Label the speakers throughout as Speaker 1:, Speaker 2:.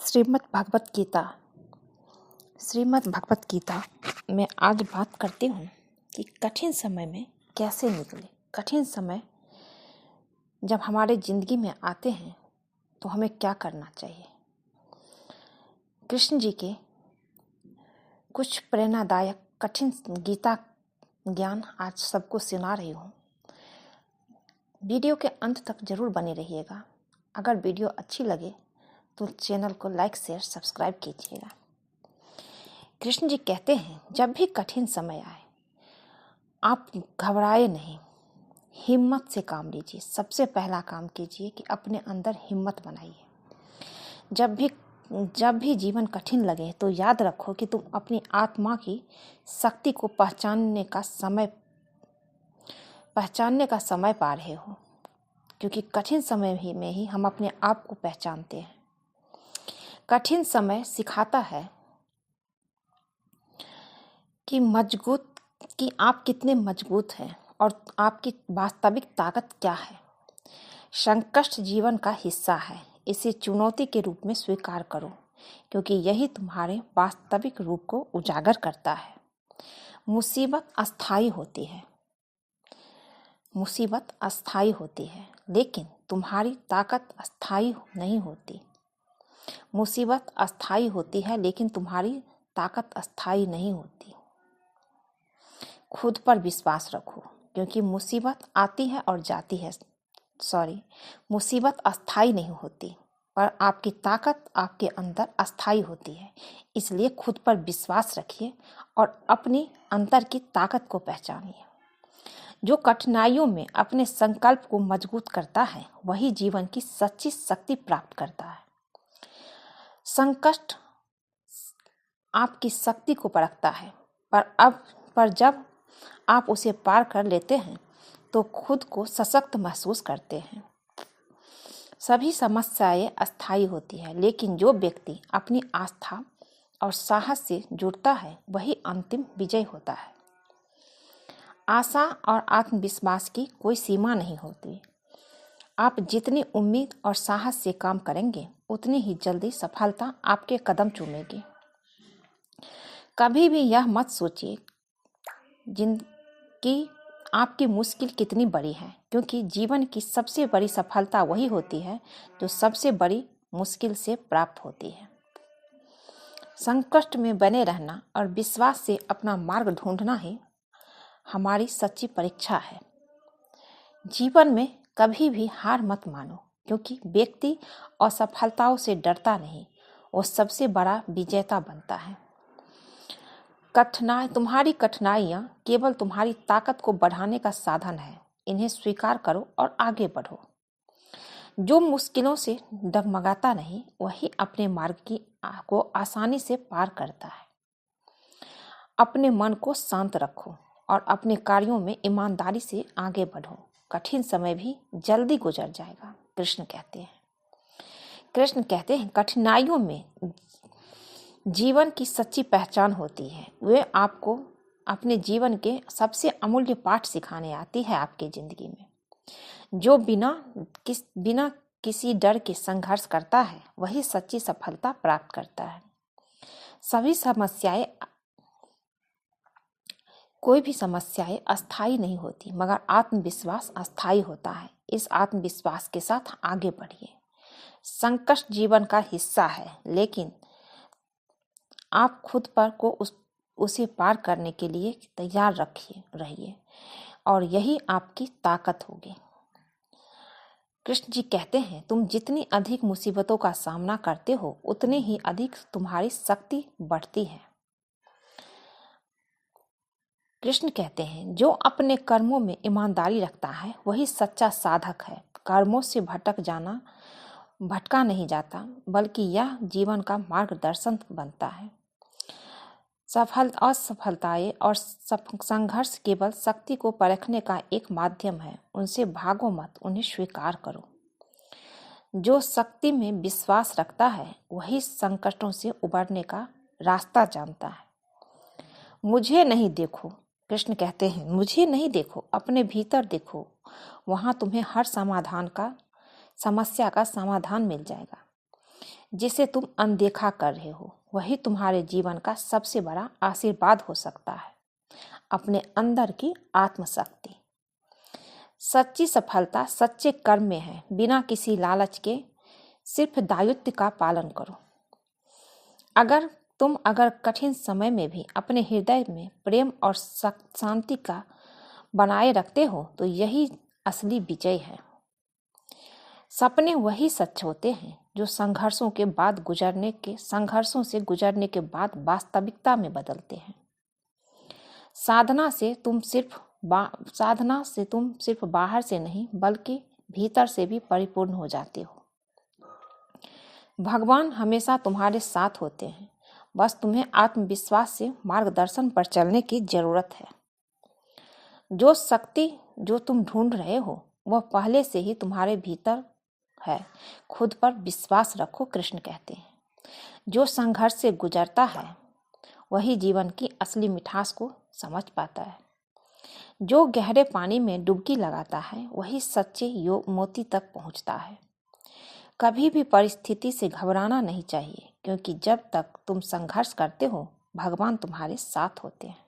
Speaker 1: श्रीमद् भगवत गीता में आज बात करती हूँ कि कठिन समय में कैसे निकले। कठिन समय जब हमारे ज़िंदगी में आते हैं तो हमें क्या करना चाहिए। कृष्ण जी के कुछ प्रेरणादायक कठिन गीता ज्ञान आज सबको सुना रही हूँ। वीडियो के अंत तक जरूर बने रहिएगा। अगर वीडियो अच्छी लगे तो चैनल को लाइक शेयर सब्सक्राइब कीजिएगा। कृष्ण जी कहते हैं, जब भी कठिन समय आए आप घबराए नहीं, हिम्मत से काम लीजिए। सबसे पहला काम कीजिए कि अपने अंदर हिम्मत बनाइए। जब भी जीवन कठिन लगे तो याद रखो कि तुम अपनी आत्मा की शक्ति को पहचानने का समय पा रहे हो, क्योंकि कठिन समय में ही हम अपने आप को पहचानते हैं। कठिन समय सिखाता है कि आप कितने मजबूत हैं और आपकी वास्तविक ताकत क्या है। संकट जीवन का हिस्सा है, इसे चुनौती के रूप में स्वीकार करो, क्योंकि यही तुम्हारे वास्तविक रूप को उजागर करता है। मुसीबत अस्थायी होती है, लेकिन तुम्हारी ताकत अस्थायी नहीं होती। मुसीबत अस्थायी होती है, लेकिन तुम्हारी ताकत अस्थायी नहीं होती। खुद पर विश्वास रखो, क्योंकि मुसीबत आती है और जाती है। मुसीबत अस्थायी नहीं होती, पर आपकी ताकत आपके अंदर अस्थायी होती है। इसलिए खुद पर विश्वास रखिए और अपनी अंदर की ताकत को पहचानिए। जो कठिनाइयों में अपने संकल्प को मजबूत करता है वही जीवन की सच्ची शक्ति प्राप्त करता है। संकट आपकी शक्ति को परखता है, पर जब आप उसे पार कर लेते हैं तो खुद को सशक्त महसूस करते हैं। सभी समस्याएं अस्थायी होती है, लेकिन जो व्यक्ति अपनी आस्था और साहस से जुड़ता है वही अंतिम विजय होता है। आशा और आत्मविश्वास की कोई सीमा नहीं होती। आप जितनी उम्मीद और साहस से काम करेंगे उतनी ही जल्दी सफलता आपके कदम चूमेगी। कभी भी यह मत सोचिए कि आपकी मुश्किल कितनी बड़ी है, क्योंकि जीवन की सबसे बड़ी सफलता वही होती है जो सबसे बड़ी मुश्किल से प्राप्त होती है। संकट में बने रहना और विश्वास से अपना मार्ग ढूंढना ही हमारी सच्ची परीक्षा है। जीवन में कभी भी हार मत मानो, क्योंकि व्यक्ति असफलताओं से डरता नहीं, वो सबसे बड़ा विजेता बनता है। तुम्हारी कठिनाइयाँ केवल तुम्हारी ताकत को बढ़ाने का साधन है। इन्हें स्वीकार करो और आगे बढ़ो। जो मुश्किलों से डगमगाता नहीं वही अपने मार्ग को आसानी से पार करता है। अपने मन को शांत रखो और अपने कार्यों में ईमानदारी से आगे बढ़ो। कठिन समय भी जल्दी गुजर जाएगा। कृष्ण कहते हैं कठिनाइयों में जीवन की सच्ची पहचान होती है। वे आपको अपने जीवन के सबसे अमूल्य पाठ सिखाने आती है। आपकी जिंदगी में जो बिना किसी डर के संघर्ष करता है वही सच्ची सफलता प्राप्त करता है। कोई भी समस्याएं अस्थायी नहीं होती, मगर आत्मविश्वास अस्थायी होता है। इस आत्मविश्वास के साथ आगे बढ़िए। संकट जीवन का हिस्सा है, लेकिन आप खुद पर उसे पार करने के लिए तैयार रहिए और यही आपकी ताकत होगी। कृष्ण जी कहते हैं, तुम जितनी अधिक मुसीबतों का सामना करते हो उतनी ही अधिक तुम्हारी शक्ति बढ़ती है। कृष्ण कहते हैं, जो अपने कर्मों में ईमानदारी रखता है वही सच्चा साधक है। कर्मों से भटका नहीं जाता, बल्कि यह जीवन का मार्गदर्शन बनता है। असफलताएं और संघर्ष केवल शक्ति को परखने का एक माध्यम है। उनसे भागो मत, उन्हें स्वीकार करो। जो शक्ति में विश्वास रखता है वही संकटों से उबरने का रास्ता जानता है। मुझे नहीं देखो, कृष्ण कहते हैं, मुझे नहीं देखो, अपने भीतर देखो। वहां तुम्हें हर समस्या का समाधान मिल जाएगा। जिसे तुम अनदेखा कर रहे हो, वही तुम्हारे जीवन का सबसे बड़ा आशीर्वाद हो सकता है। अपने अंदर की आत्मशक्ति। सच्ची सफलता सच्चे कर्म में है, बिना किसी लालच के। सिर्फ दायित्व का पालन करो। अगर कठिन समय में भी अपने हृदय में प्रेम और शांति का बनाए रखते हो तो यही असली विजय है। सपने वही सच होते हैं जो संघर्षों से गुजरने के बाद वास्तविकता में बदलते हैं। साधना से तुम सिर्फ बाहर से नहीं बल्कि भीतर से भी परिपूर्ण हो जाते हो। भगवान हमेशा तुम्हारे साथ होते हैं, बस तुम्हें आत्मविश्वास से मार्गदर्शन पर चलने की जरूरत है। जो शक्ति जो तुम ढूंढ रहे हो वह पहले से ही तुम्हारे भीतर है। खुद पर विश्वास रखो। कृष्ण कहते हैं, जो संघर्ष से गुजरता है वही जीवन की असली मिठास को समझ पाता है। जो गहरे पानी में डुबकी लगाता है वही सच्चे मोती तक पहुंचता है। कभी भी परिस्थिति से घबराना नहीं चाहिए, क्योंकि जब तक तुम संघर्ष करते हो भगवान तुम्हारे साथ होते हैं।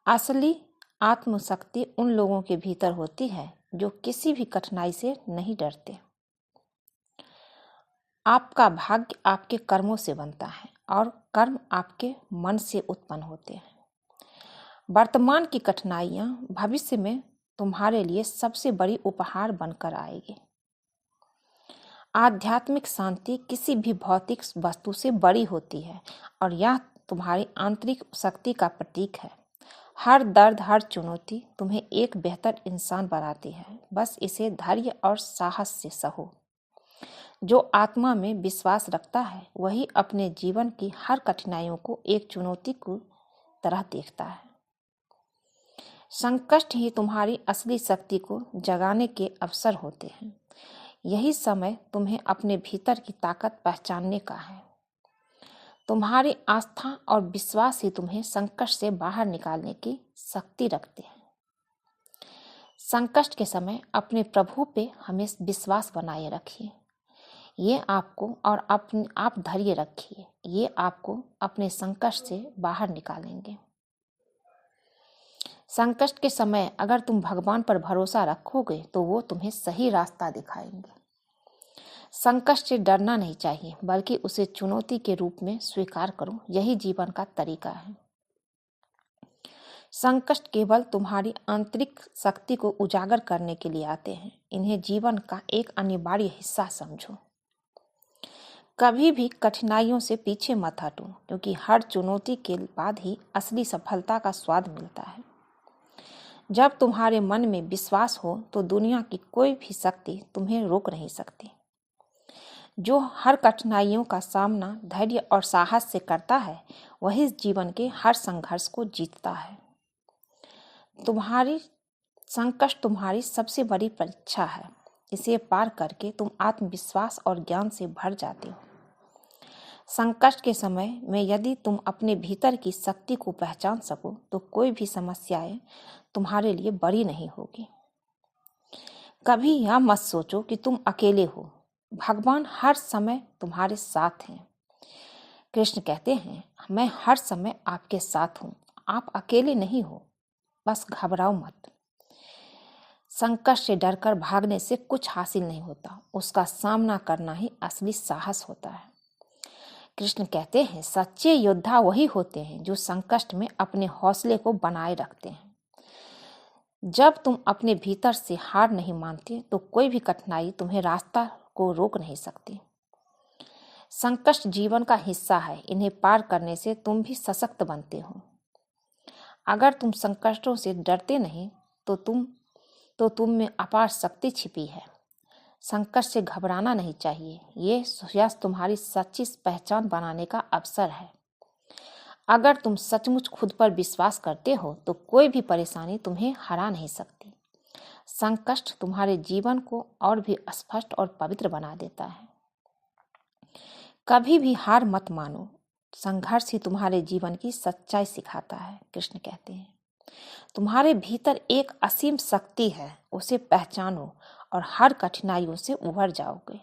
Speaker 1: असली आत्मशक्ति उन लोगों के भीतर होती है जो किसी भी कठिनाई से नहीं डरते। आपका भाग्य आपके कर्मों से बनता है और कर्म आपके मन से उत्पन्न होते हैं। वर्तमान की कठिनाइयां भविष्य में तुम्हारे लिए सबसे बड़ी उपहार बनकर आएगी। आध्यात्मिक शांति किसी भी भौतिक वस्तु से बड़ी होती है और यह तुम्हारी आंतरिक शक्ति का प्रतीक है। हर दर्द, हर चुनौती तुम्हें एक बेहतर इंसान बनाती है। बस इसे धैर्य और साहस से सहो। जो आत्मा में विश्वास रखता है वही अपने जीवन की हर कठिनाइयों को एक चुनौती की तरह देखता है। संकट ही तुम्हारी असली शक्ति को जगाने के अवसर होते हैं। यही समय तुम्हें अपने भीतर की ताकत पहचानने का है। तुम्हारी आस्था और विश्वास ही तुम्हें संकट से बाहर निकालने की शक्ति रखते हैं। संकट के समय अपने प्रभु पे हमेशा विश्वास बनाए रखिए। ये आपको और आप धैर्य रखिए, ये आपको अपने संकट से बाहर निकालेंगे। संकट के समय अगर तुम भगवान पर भरोसा रखोगे तो वो तुम्हें सही रास्ता दिखाएंगे। संकट से डरना नहीं चाहिए, बल्कि उसे चुनौती के रूप में स्वीकार करो। यही जीवन का तरीका है। संकट केवल तुम्हारी आंतरिक शक्ति को उजागर करने के लिए आते हैं। इन्हें जीवन का एक अनिवार्य हिस्सा समझो। कभी भी कठिनाइयों से पीछे मत हटो, क्योंकि हर चुनौती के बाद ही असली सफलता का स्वाद मिलता है। जब तुम्हारे मन में विश्वास हो तो दुनिया की कोई भी शक्ति तुम्हें रोक नहीं सकती। जो हर कठिनाइयों का सामना धैर्य और साहस से करता है वही जीवन के हर संघर्ष को जीतता है। संकट तुम्हारी सबसे बड़ी परीक्षा है। इसे पार करके तुम आत्मविश्वास और ज्ञान से भर जाते हो। संकट के समय में यदि तुम अपने भीतर की शक्ति को पहचान सको तो कोई भी समस्याएं तुम्हारे लिए बड़ी नहीं होगी। कभी यह मत सोचो कि तुम अकेले हो। भगवान हर समय तुम्हारे साथ हैं। कृष्ण कहते हैं, मैं हर समय आपके साथ हूँ। आप अकेले नहीं हो। बस घबराओ मत। संकट से डरकर भागने से कुछ हासिल नहीं होता, उसका सामना करना ही असली साहस होता है। कृष्ण कहते हैं, सच्चे योद्धा वही होते हैं जो संकट में अपने हौसले को बनाए रखते हैं। जब तुम अपने भीतर से हार नहीं मानते तो कोई भी कठिनाई तुम्हें रास्ता को रोक नहीं सकती। संकट जीवन का हिस्सा है। इन्हें पार करने से तुम भी सशक्त बनते हो। अगर तुम संकटों से डरते नहीं तो तुम में अपार शक्ति छिपी है। संकट से घबराना नहीं चाहिए। ये यश तुम्हारी सच्ची पहचान बनाने का अवसर है। अगर तुम सचमुच खुद पर विश्वास करते हो तो कोई भी परेशानी तुम्हें हरा नहीं सकती। संकट तुम्हारे जीवन को और भी स्पष्ट और पवित्र बना देता है। कभी भी हार मत मानो। संघर्ष ही तुम्हारे जीवन की सच्चाई सिखाता है। कृष्ण कहते हैं, तुम्हारे भीतर एक असीम शक्ति है, उसे पहचानो और हर कठिनाइयों से उभर जाओगे।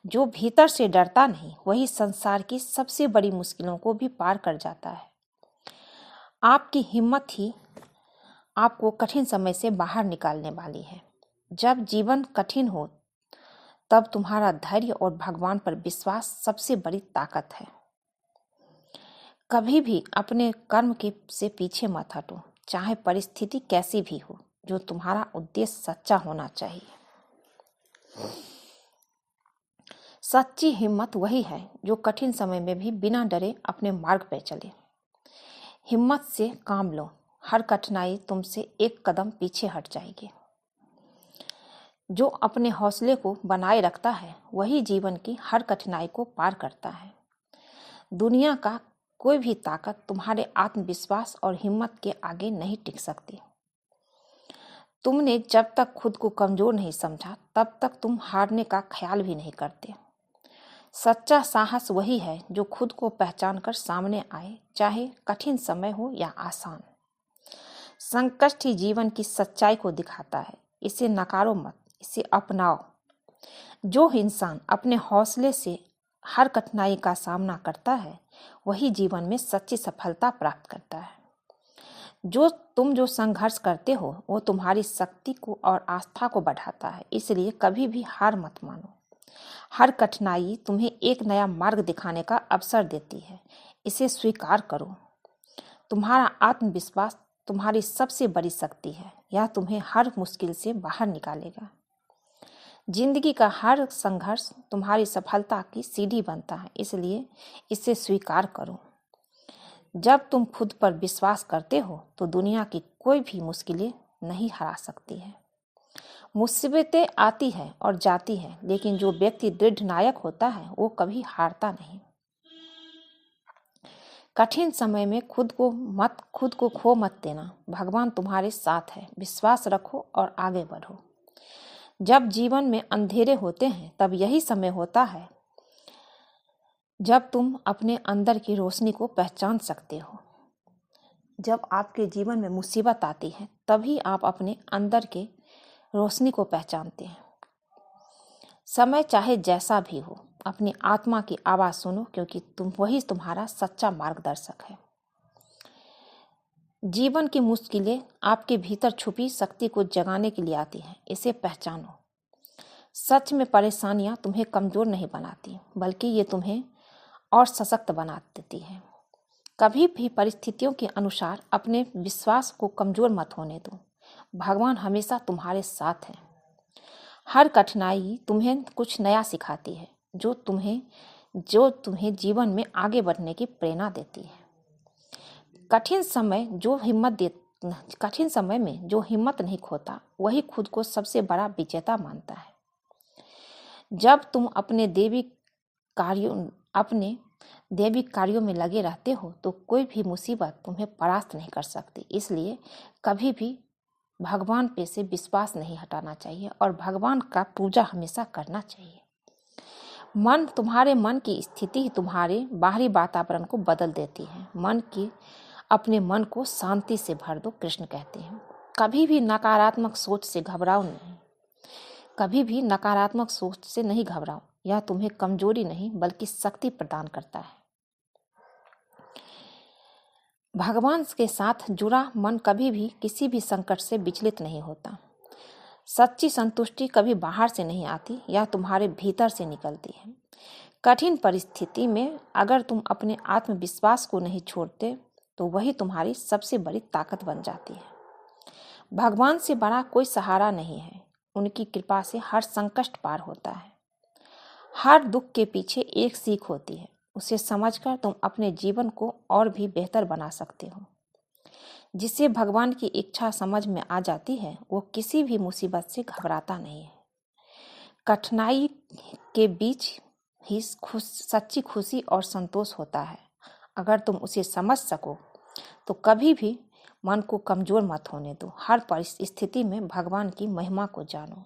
Speaker 1: जो भीतर से डरता नहीं वही संसार की सबसे बड़ी मुश्किलों को भी पार कर जाता है। आपकी हिम्मत ही आपको कठिन समय से बाहर निकालने वाली है। जब जीवन कठिन हो तब तुम्हारा धैर्य और भगवान पर विश्वास सबसे बड़ी ताकत है। कभी भी अपने कर्म के से पीछे मत हटो, चाहे परिस्थिति कैसी भी हो। जो तुम्हारा उद्देश्य सच्चा होना चाहिए। सच्ची हिम्मत वही है जो कठिन समय में भी बिना डरे अपने मार्ग पर चले। हिम्मत से काम लो, हर कठिनाई तुमसे एक कदम पीछे हट जाएगी। जो अपने हौसले को बनाए रखता है वही जीवन की हर कठिनाई को पार करता है। दुनिया का कोई भी ताकत तुम्हारे आत्मविश्वास और हिम्मत के आगे नहीं टिक सकती। तुमने जब तक खुद को कमजोर नहीं समझा तब तक तुम हारने का ख्याल भी नहीं करते। सच्चा साहस वही है जो खुद को पहचान कर सामने आए, चाहे कठिन समय हो या आसान। संकट ही जीवन की सच्चाई को दिखाता है। इसे नकारो मत, इसे अपनाओ। जो इंसान अपने हौसले से हर कठिनाई का सामना करता है वही जीवन में सच्ची सफलता प्राप्त करता है। जो संघर्ष करते हो वो तुम्हारी शक्ति को और आस्था को बढ़ाता है। इसलिए कभी भी हार मत मानो। हर कठिनाई तुम्हें एक नया मार्ग दिखाने का अवसर देती है, इसे स्वीकार करो। तुम्हारा आत्मविश्वास तुम्हारी सबसे बड़ी शक्ति है, यह तुम्हें हर मुश्किल से बाहर निकालेगा। जिंदगी का हर संघर्ष तुम्हारी सफलता की सीढ़ी बनता है, इसलिए इसे स्वीकार करो। जब तुम खुद पर विश्वास करते हो तो दुनिया की कोई भी मुश्किलें नहीं हरा सकती है। मुसीबतें आती हैं और जाती हैं, लेकिन जो व्यक्ति दृढ़ नायक होता है वो कभी हारता नहीं। कठिन समय में खुद को खो मत देना। भगवान तुम्हारे साथ है, विश्वास रखो और आगे बढ़ो। जब जीवन में अंधेरे होते हैं तब यही समय होता है जब तुम अपने अंदर की रोशनी को पहचान सकते हो। जब आपके जीवन में मुसीबत आती है तभी आप अपने अंदर के रोशनी को पहचानते हैं। समय चाहे जैसा भी हो, अपनी आत्मा की आवाज सुनो, क्योंकि वही तुम्हारा सच्चा मार्गदर्शक है। जीवन की मुश्किलें आपके भीतर छुपी शक्ति को जगाने के लिए आती हैं, इसे पहचानो। सच में परेशानियां तुम्हें कमजोर नहीं बनाती, बल्कि ये तुम्हें और सशक्त बना देती है। कभी भी परिस्थितियों के अनुसार अपने विश्वास को कमजोर मत होने दो। भगवान हमेशा तुम्हारे साथ है। हर कठिनाई तुम्हें कुछ नया सिखाती है, जो तुम्हें जीवन में आगे बढ़ने की प्रेरणा देती है। कठिन समय में जो हिम्मत नहीं खोता वही खुद को सबसे बड़ा विजेता मानता है। जब तुम अपने दैविक कार्यों में लगे रहते हो तो कोई भी मुसीबत तुम्हें परास्त नहीं कर सकती। इसलिए कभी भी भगवान पे से विश्वास नहीं हटाना चाहिए और भगवान का पूजा हमेशा करना चाहिए। तुम्हारे मन की स्थिति ही तुम्हारे बाहरी वातावरण को बदल देती है। अपने मन को शांति से भर दो, कृष्ण कहते हैं। कभी भी नकारात्मक सोच से घबराओ नहीं। कभी भी नकारात्मक सोच से नहीं घबराओ, यह तुम्हें कमजोरी नहीं बल्कि शक्ति प्रदान करता है। भगवान के साथ जुड़ा मन कभी भी किसी भी संकट से विचलित नहीं होता। सच्ची संतुष्टि कभी बाहर से नहीं आती, यह तुम्हारे भीतर से निकलती है। कठिन परिस्थिति में अगर तुम अपने आत्मविश्वास को नहीं छोड़ते तो वही तुम्हारी सबसे बड़ी ताकत बन जाती है। भगवान से बड़ा कोई सहारा नहीं है, उनकी कृपा से हर संकट पार होता है। हर दुख के पीछे एक सीख होती है, उसे समझकर तुम अपने जीवन को और भी बेहतर बना सकते हो। जिसे भगवान की इच्छा समझ में आ जाती है वो किसी भी मुसीबत से घबराता नहीं है। कठिनाई के बीच ही सच्ची खुशी और संतोष होता है। अगर तुम उसे समझ सको तो कभी भी मन को कमजोर मत होने दो। हर परिस्थिति में भगवान की महिमा को जानो।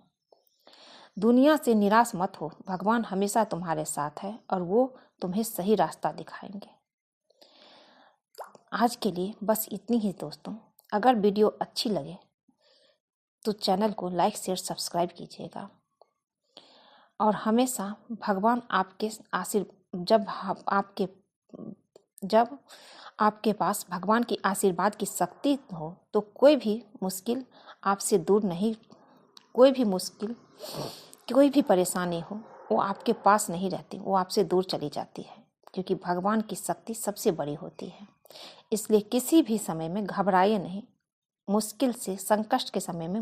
Speaker 1: दुनिया से निराश मत हो, भगवान हमेशा तुम्हारे साथ है और वो तुम्हें सही रास्ता दिखाएंगे। आज के लिए बस इतनी ही दोस्तों। अगर वीडियो अच्छी लगे तो चैनल को लाइक शेयर सब्सक्राइब कीजिएगा। और हमेशा भगवान आपके जब आपके पास भगवान की आशीर्वाद की शक्ति हो तो कोई भी मुश्किल आपसे दूर नहीं, कोई भी परेशानी हो वो आपके पास नहीं रहती, वो आपसे दूर चली जाती है, क्योंकि भगवान की शक्ति सबसे बड़ी होती है। इसलिए किसी भी समय में घबराइए नहीं। मुश्किल से, संकट के समय में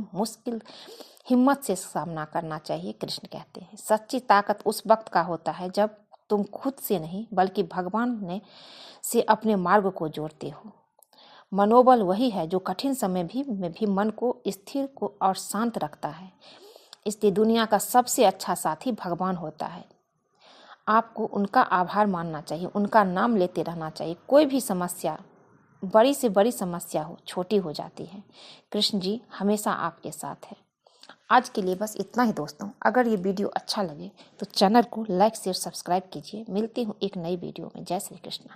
Speaker 1: हिम्मत से सामना करना चाहिए। कृष्ण कहते हैं सच्ची ताकत उस वक्त का होता है जब तुम खुद से नहीं बल्कि भगवान से अपने मार्ग को जोड़ते हो। मनोबल वही है जो कठिन समय में भी मन को स्थिर और शांत रखता है। इसलिए दुनिया का सबसे अच्छा साथी भगवान होता है। आपको उनका आभार मानना चाहिए, उनका नाम लेते रहना चाहिए। कोई भी समस्या, बड़ी से बड़ी समस्या हो, छोटी हो जाती है। कृष्ण जी हमेशा आपके साथ है। आज के लिए बस इतना ही दोस्तों। अगर ये वीडियो अच्छा लगे तो चैनल को लाइक शेयर सब्सक्राइब कीजिए। मिलती हूँ एक नई वीडियो में। जय श्री कृष्ण।